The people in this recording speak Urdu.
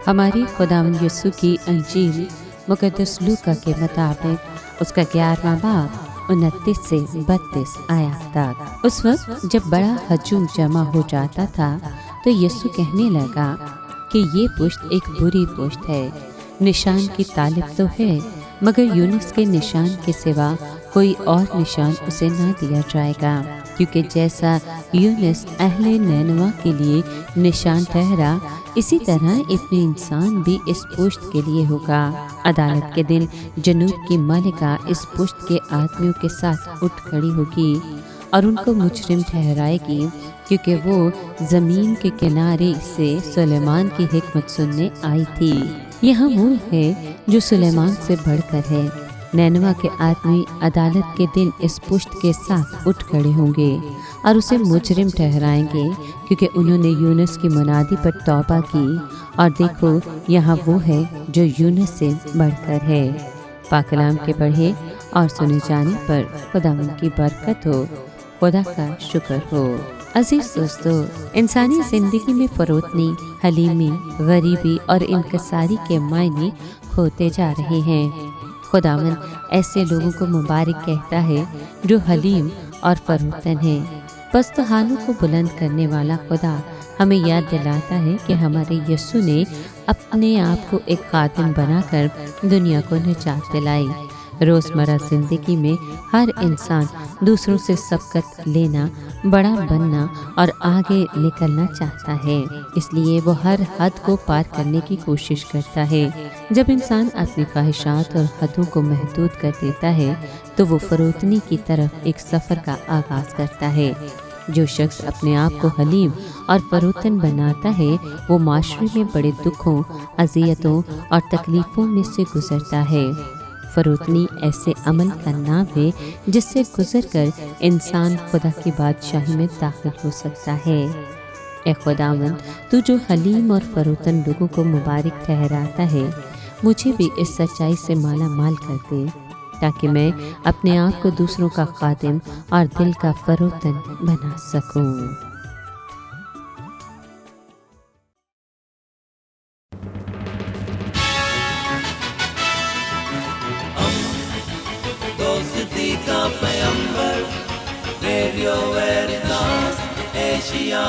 ہماری خداوند یسوع کی انجیل مقدس لوکا کے مطابق اس کا 11واں باب 29 سے 32 آیات تک۔ اس وقت جب بڑا ہجوم جمع ہو جاتا تھا تو یسوع کہنے لگا کہ یہ پشت ایک بری پشت ہے، نشان کی طالب تو ہے، مگر یونس کے نشان کے سوا کوئی اور نشان اسے نہ دیا جائے گا، کیونکہ جیسا یونس اہل نینوا کے لیے نشان ٹھہرا، اسی طرح ابن انسان بھی اس پشت کے لیے ہوگا۔ عدالت کے دن جنوب کی ملکہ اس پشت کے آدمیوں کے ساتھ اٹھ کھڑی ہوگی اور ان کو مجرم ٹھہرائے گی، کیونکہ وہ زمین کے کنارے سے سلیمان کی حکمت سننے آئی تھی۔ یہاں وہ ہے جو سلیمان سے بڑھ کر ہے۔ نینوا کے آدمی عدالت کے دن اس پشت کے ساتھ اٹھ کھڑے ہوں گے اور اسے مجرم ٹھہرائیں گے، کیونکہ انہوں نے یونس کی منادی پر توبہ کی، اور دیکھو یہاں وہ ہے جو یونس سے بڑھ کر ہے۔ پاک کلام کے پڑھے اور سنے جانے پر خداوند کی برکت ہو، خدا کا شکر ہو۔ عزیز دوستو، انسانی زندگی میں فروتنی، حلیمی، غریبی اور انکساری کے معنی ہوتے جا رہے ہیں۔ خداوند ایسے لوگوں کو مبارک کہتا ہے جو حلیم اور فروتن ہیں۔ پست حالوں کو بلند کرنے والا خدا ہمیں یاد دلاتا ہے کہ ہمارے یسوع نے اپنے آپ کو ایک خادم بنا کر دنیا کو نجات دلائی۔ روزمرہ زندگی میں ہر انسان دوسروں سے سبقت لینا، بڑا بننا اور آگے نکلنا چاہتا ہے، اس لیے وہ ہر حد کو پار کرنے کی کوشش کرتا ہے۔ جب انسان اپنی خواہشات اور حدوں کو محدود کر دیتا ہے تو وہ فروتنی کی طرف ایک سفر کا آغاز کرتا ہے۔ جو شخص اپنے آپ کو حلیم اور فروتن بناتا ہے وہ معاشرے میں بڑے دکھوں، اذیتوں اور تکلیفوں میں سے گزرتا ہے۔ فروتنی ایسے عمل کا نام ہے جس سے گزر کر انسان خدا کی بادشاہی میں داخل ہو سکتا ہے۔ اے خداوند، تو جو حلیم اور فروتن لوگوں کو مبارک ٹھہراتا ہے، مجھے بھی اس سچائی سے مالا مال کر دے تاکہ میں اپنے آپ کو دوسروں کا خادم اور دل کا فروتن بنا سکوں۔ دوستی کا پیمبر، ریڈیو ویریتاس ایشیا۔